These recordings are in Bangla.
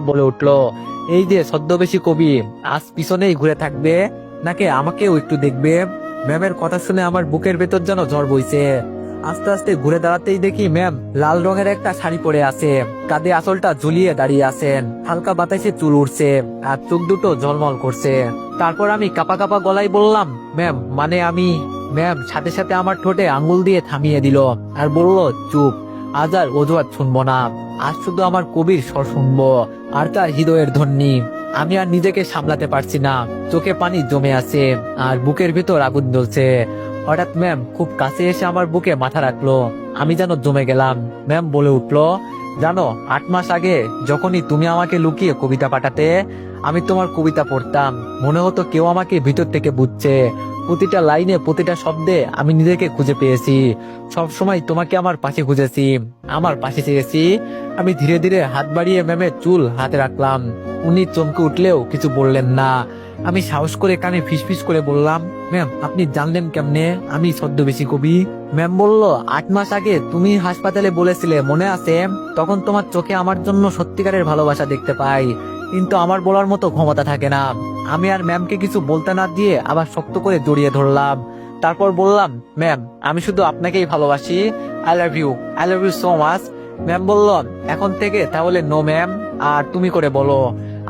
বলে উঠলো, এই যে ছদ্মবেশী কবি আজ পিছনেই ঘুরে থাকবে নাকি আমাকেও একটু দেখবে? ম্যামের কথা শুনে আমার বুকের ভেতর যেন ঝড় বইছে। আস্তে আস্তে ঘুরে দাঁড়াতেই দেখি ম্যাম লাল রঙের একটা শাড়ি পরে আছে, কাঁধে আঁচলটা ঝুলিয়ে দাঁড়িয়ে আছেন, হালকা বাতাসে চুল উঠছে আর চোখ দুটো ঝলমল করছে। তারপর আমি কাপা কাপা গলায় বললাম, ম্যাম মানে আমি। ম্যাম সাথে সাথে আমার ঠোঁটে আঙ্গুল দিয়ে থামিয়ে দিল আর বলল, চুপ, আজ আর অজুহাত শুনবো না, আজ শুধু আমার কবির স্বর শুনবো আর তার হৃদয়ের ধ্বনি। আমি আর নিজেকে সামলাতে পারছি না, চোখে পানি জমে আছে আর বুকের ভিতর আগুন জ্বলছে। হঠাৎ ম্যাম খুব কাছে এসে আমার বুকে মাথা রাখলো, আমি যেন জমে গেলাম। ম্যাম বলে উঠলো, জানো 8 মাস আগে যখনই তুমি আমাকে লুকিয়ে কবিতা পাঠাতে, আমি তোমার কবিতা পড়তাম, মনে হতো কেউ আমাকে ভিতর থেকে বুঝছে। প্রতিটা লাইনে প্রতিটা শব্দে আমি নিজেকে খুঁজে পেয়েছি। সব সময় তোমাকে আমার পাশে খুঁজেছি, আমার পাশে চেয়েছি। আমি ধীরে ধীরে হাত বাড়িয়ে ম্যামের চুল হাতে রাখলাম। উনি চমকে উঠলেও কিছু বললেন না। আমি সাহস করে কানে ফিসফিস করে বললাম, ম্যাম আপনি জানলেন কেমনে আমি ছদ্মবেশী কবি? ম্যাম বলল, 8 মাস আগে তুমি হাসপাতালে বলেছিলে মনে আছে? তখন তোমার চোখে আমার জন্য সত্যিকারের ভালোবাসা দেখতে পাই, কিন্তু আমার বলার মতো ক্ষমতা থাকে না। আমি আর ম্যামকে কিছু বলতে না দিয়ে আবার শক্ত করে জড়িয়ে ধরলাম। তারপর বললাম, ম্যাম আমি শুধু আপনাকেই ভালোবাসি, I love you, I love you so much. Ma'am বলল, এখন থেকে তাহলে নো ম্যাম, আর তুমি করে বলো।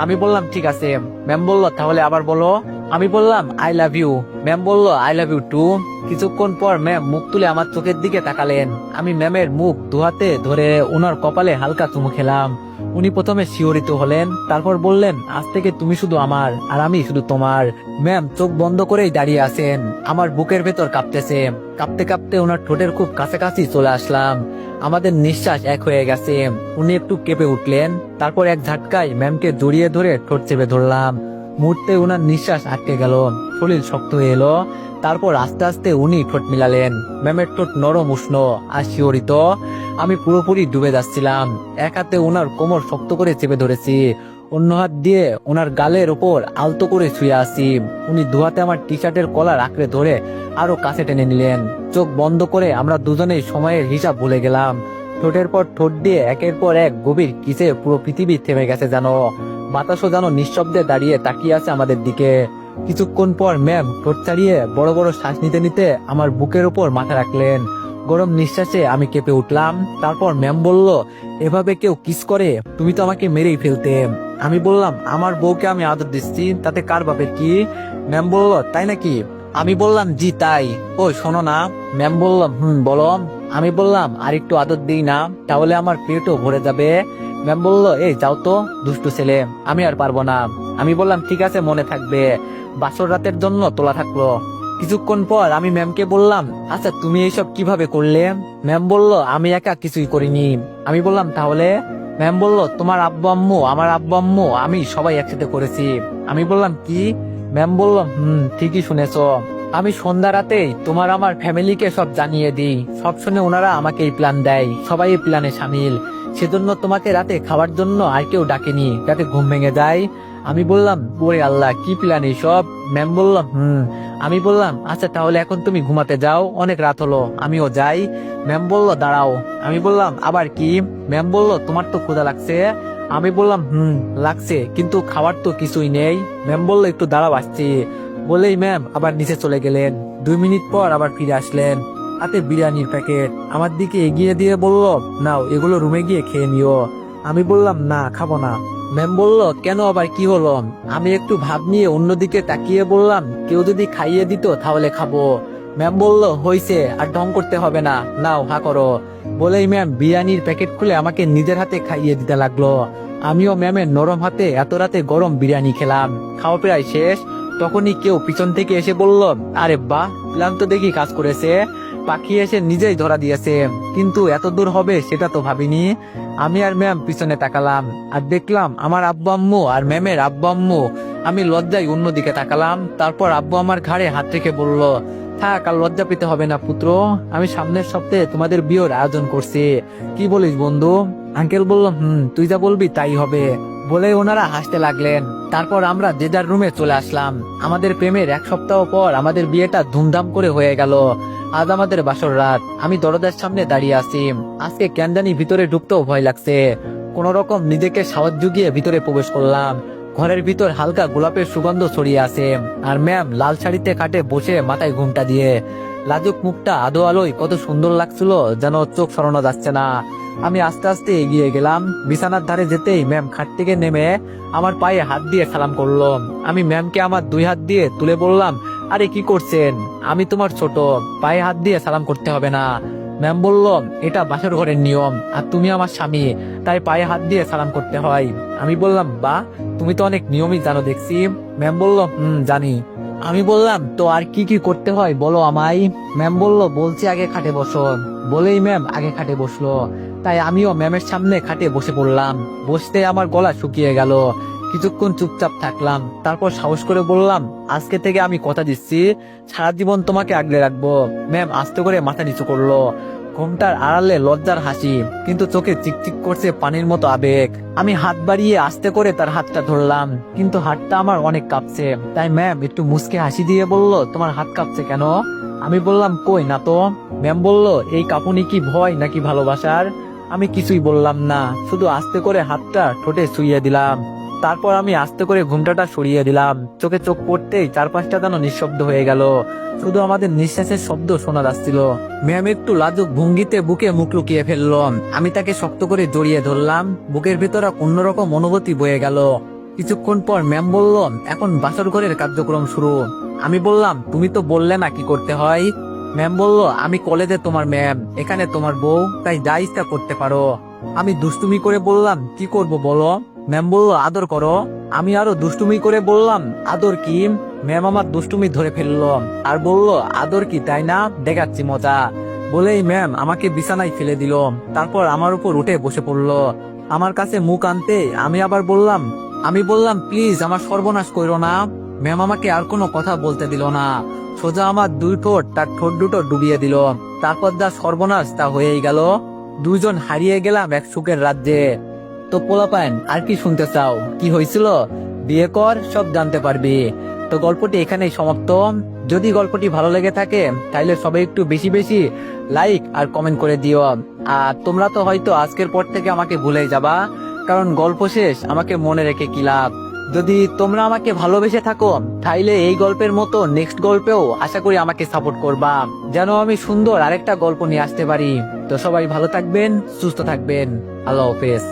আমি বললাম ঠিক আছে। ম্যাম বলল, তাহলে আবার বলো। আমি বললাম, আই লাভ ইউ। ম্যাম বলল, আই লাভ ইউ টু। কিছুক্ষণ পর ম্যাম মুখ তুলে আমার চোখের দিকে তাকালেন। আমি ম্যামের মুখ দুহাতে ধরে ওনার কপালে হালকা চুমু খেলাম। উনি প্রথমে শিহরিত হলেন, তারপর বললেন, আজ থেকে তুমি শুধু আমার আর আমি শুধু তোমার। ম্যাম চোখ বন্ধ করেই দাঁড়িয়ে আছেন, আমার বুকের ভেতর কাঁপতেছে। কাঁপতে কাঁপতে ওনার ঠোঁটের খুব কাছাকাছি চলে আসলাম। আমাদের নিঃশ্বাস এক হয়ে গেছে। উনি একটু কেঁপে উঠলেন, তারপর এক ঝাটকায় ম্যামকে জড়িয়ে ধরে ঠোঁট চেপে ধরলাম। মুহূর্তে ওনার নিঃশ্বাস আটকে গেল, শরীর শক্ত হয়ে এলো। তারপর আস্তে আস্তে উনি ঠোঁট মিলালেন। ম্যামের ঠোঁট নরম উষ্ণ আর শিহরিত। আমি পুরোপুরি ডুবে যাচ্ছিলাম। এক হাতে ওনার কোমর শক্ত করে চেপে ধরেছি, অন্য হাত দিয়ে ওনার গালের ওপর আলতো করে শুয়ে আছি। উনি দুহাতে আমার টি শার্টের কলার আঁকড়ে ধরে আরো কাছে টেনে নিলেন। চোখ বন্ধ করে আমরা দুজনেই সময়ের হিসাব ভুলে গেলাম। ঠোঁটের পর ঠোঁট দিয়ে একের পর এক গভীর কিসে পুরো পৃথিবী থেমে গেছে জানো। বাতাসও যেন নিঃশব্দে দাঁড়িয়ে তাকিয়ে আছে আমাদের দিকে। কিছুক্ষণ পর ম্যাম ঠোঁট ছাড়িয়ে বড় বড় শ্বাস নিতে নিতে আমার বুকের উপর মাথা রাখলেন। গরম নিঃশ্বাসে আমি কেঁপে উঠলাম। তারপর ম্যাম বলল, এভাবে কেউ কিস করে? তুমি তো আমাকে মেরেই ফেলতে। আমি বললাম, আমার বউকে আমি আদর দিচ্ছি, তাতে কার বাপের কি? ম্যাম বলল, তাই নাকি? আমি বললাম, জি তাই। ও শোনো না। ম্যাম বলল, বলো। আমি বললাম, আর একটু আদর দিই না, তাহলে আমার পেটও ভরে যাবে। ম্যাম বলল, এই যাও তো দুষ্টু ছেলে, আমি আর পারবো না। আমি বললাম, ঠিক আছে মনে থাকবে। বাসর রাতের জন্য তোলা থাকলো। কিছুক্ষণ পর আমি ম্যামকে বললাম, আচ্ছা তুমি এইসব কিভাবে করলে? ম্যাম বলল, আমি একা কিছুই করিনি। আমি বললাম, তাহলে? ম্যাম বলল, তোমার আব্বু আম্মু, আমার আব্বু আম্মু, আমি সবাই একসাথে করেছি। আমি বললাম, কি? ম্যাম বলল, ঠিকই শুনেছো। আমি সন্ধ্যা রাতেই তোমার আমার ফ্যামিলিকে সব জানিয়ে দিই। সব শুনে ওনারা আমাকে এই প্ল্যান দেয়, সবাই এই প্ল্যানে সামিল। সেজন্য তোমাকে রাতে খাওয়ার জন্য আর কেউ ডাকেনি, যাতে ঘুম ভেঙে যায়। আমি বললাম, ওরে আল্লাহ, কি প্ল্যান এইসব? ম্যাম বলল, আমি বললাম, আচ্ছা তাহলে এখন তুমি ঘুমাতে যাও, অনেক রাত হলো, আমিও যাই। ম্যাম বলল, দাঁড়াও। আমি বললাম, আবার কি? ম্যাম বলল, তোমার তো ক্ষুধা লাগছে। আমি বললাম, লাগছে, কিন্তু খাবার তো কিছুই নেই। ম্যাম বলল, একটু দাঁড়াও আসছি। বলেই ম্যাম আবার নিচে চলে গেলেন। 2 মিনিট পর আবার ফিরে আসলেন, হাতে বিরিয়ানির প্যাকেট আমার দিকে এগিয়ে দিয়ে বলল, নাও এগুলো রুমে গিয়ে খেয়ে নিও। আমি বললাম, না খাবো না। ম্যাম বলল, কেন, আবার কি হলো? আমি একটু ভাব নিয়ে অন্যদিকে তাকিয়ে বললাম, কেউ যদি খাইয়ে দিত তাহলে খাবো। ম্যাম বলল, হইছে, আর ঢং করতে হবে না, নাও হা করো। বলেই ম্যাম বিরিয়ানির প্যাকেট খুলে আমাকে নিজের হাতে খাইয়ে দিতে লাগলো। আমিও ম্যামের নরম হাতে এত রাতে গরম বিরিয়ানি খেলাম। খাওয়া প্রায় শেষ, তখনই কেউ পিছন থেকে এসে বলল, আরে বাহ, প্ল্যান তো দেখি কাজ করেছে। পাখি এসে নিজেই ধরা দিয়েছে, কিন্তু এত দূর হবে সেটা তো ভাবিনি। আমি আর ম্যাম পিছনে তাকালাম আর দেখলাম আমার আব্বু আম্মু আর ম্যামের আব্বু আম্মু। আমি লজ্জায় অন্যদিকে তাকালাম। তারপর আব্বু আমার ঘাড়ে হাত রেখে বলল, থাক, আর লজ্জা পেতে হবে না পুত্র, আমি সামনের সপ্তাহে তোমাদের বিয়ের আয়োজন করছি। কি বলিস বন্ধু? আঙ্কেল বলল, তুই যা বলবি তাই হবে। বলে ওনারা হাসতে লাগলেন। তারপর আমরা যে যার রুমে চলে আসলাম। আমাদের প্রেমের 1 সপ্তাহ পর আমাদের বিয়েটা ধুমধাম করে হয়ে গেল। আজ আমাদের বাসর রাত। আমি দরজার সামনে দাঁড়িয়ে আছি। আজকে কেন জানি ভিতরে ঢুকতেও ভয় লাগছে। কোন রকম নিজেকে সাহস জুগিয়ে ভিতরে প্রবেশ করলাম। ঘরের ভিতর হালকা গোলাপের সুগন্ধ ছড়িয়ে আছে, আর ম্যাম লাল শাড়িতে কাটে বসে মাথায় ঘুমটা দিয়ে। লাজুক মুখটা আদো আলোয় কত সুন্দর লাগছিল, যেন চোখ সরানো যাচ্ছে না। আমি আস্তে আস্তে এগিয়ে গেলাম। বিছানার ধারে যেতেই ম্যাম খাট থেকে নেমে আমার পায়ে হাত দিয়ে সালাম করলো। আমি ম্যামকে আমার 2 হাত দিয়ে তুলে বললাম, আরে কি করছেন, আমি তোমার ছোট, পায়ে হাত দিয়ে সালাম করতে হবে না। ম্যাম বলল, এটা বাসর ঘরের নিয়ম, আর তুমি আমার স্বামী, তাই পায়ে হাত দিয়ে সালাম করতে হয়। আমি বললাম, বা তুমি তো অনেক নিয়মই জানো দেখছি। ম্যাম বলল, জানি। আমি বললাম, তো আর কি কি করতে হয় বলো আমায়। ম্যাম বলল, বলছি আগে খাটে বসো। বলেই ম্যাম আগে খাটে বসলো। তাই আমিও ম্যামের সামনে খাটে বসে পড়লাম। বসতে আমার গলা শুকিয়ে গেল। কিছুক্ষণ চুপচাপ থাকলাম, তারপর সাহস করে বললাম, আজকে থেকে আমি কথা দিচ্ছি সারা জীবন তোমাকে আগলে রাখবো। ম্যাম আস্তে করে মাথা নিচু করলো। ঘুমটার আড়ালে লজ্জার হাসি, কিন্তু চোখে চিকচিক করছে পানির মতো আবেগ। আমি হাত বাড়িয়ে আস্তে করে তার হাতটা ধরলাম, কিন্তু হাতটা আমার অনেক কাঁপছে। তাই ম্যাম একটু মুচকে হাসি দিয়ে বলল, তোমার হাত কাঁপছে কেন? আমি বললাম, কই না তো। ম্যাম বলল, এই কাঁপুনি কি ভয় নাকি ভালোবাসার? আমি কিছুই বললাম না, শুধু আস্তে করে হাতটা ঠোঁটে ছুঁয়ে দিলাম। তারপর আমি আস্তে করে ঘুমটাটা সরিয়ে দিলাম। চোখে চোখ পড়তেই চারপাশটা যেন নিঃশব্দ হয়ে গেল, শুধু আমাদের নিঃশ্বাসের শব্দ শোনা যাচ্ছিল। ম্যাম একটু লাজুক ভঙ্গিতে বুকে মুখ লুকিয়ে ফেললো। আমি তাকে শক্ত করে জড়িয়ে ধরলাম। বুকের ভেতরে অন্যরকম অনুভূতি বয়ে গেল। কিছুক্ষণ পর ম্যাম বলল, এখন বাসর ঘরের কার্যক্রম শুরু। আমি বললাম, তুমি তো বললে না কি করতে হয়। ম্যাম বলল, আমি কলেজে তোমার ম্যাম, এখানে তোমার বউ, তাই যা ইচ্ছা করতে পারো। আমি দুষ্টুমি করে বললাম, কি করব বলো। ম্যাম বলল, আদর করো। আমি আরো দুষ্টুমি করে বললাম, আদর কি? ম্যাম আমার দুষ্টুমি ধরে ফেললো আর বলল, আদর কি তাই না, দেখাচ্ছি মজা। বলেই ম্যাম আমাকে বিছানায় ফেলে দিল। তারপর আমার উপর উঠে বসে পড়লো। আমার কাছে মুখ আনতে আমি আবার বললাম, প্লিজ আমার সর্বনাশ করো না। ম্যাম আমাকে আর কোনো কথা বলতে দিল না, সোজা আমার 2 ঠোঁট তার ঠোঁট দুটো ডুবিয়ে দিল। তারপর যা সর্বনাশ তা হয়েই গেল। দুইজন হারিয়ে গেলাম এক সুখের রাজ্যে। তো পোলাপাইন, আর কি শুনতে চাও? কি হয়েছিল? বিয়ে কর, সব জানতে পারবি। তো গল্পটি এখানেই সমাপ্ত। যদি গল্পটি ভালো লেগে থাকে তাহলে সবাই একটু বেশি বেশি লাইক আর কমেন্ট করে দিও। আর তোমরা তো হয়তো আজকের পর থেকে আমাকে ভুলে যাবা, কারণ গল্প শেষ, আমাকে মনে রেখে কি লাভ। যদি তোমরা আমাকে ভালোবেসে থাকো তাইলে এই গল্পের মতো নেক্সট গল্পেও আশা করি আমাকে সাপোর্ট করবা, যেন আমি সুন্দর আরেকটা গল্প নিয়ে আসতে পারি। তো সবাই ভালো থাকবেন, সুস্থ থাকবেন। আল্লাহ হাফেজ।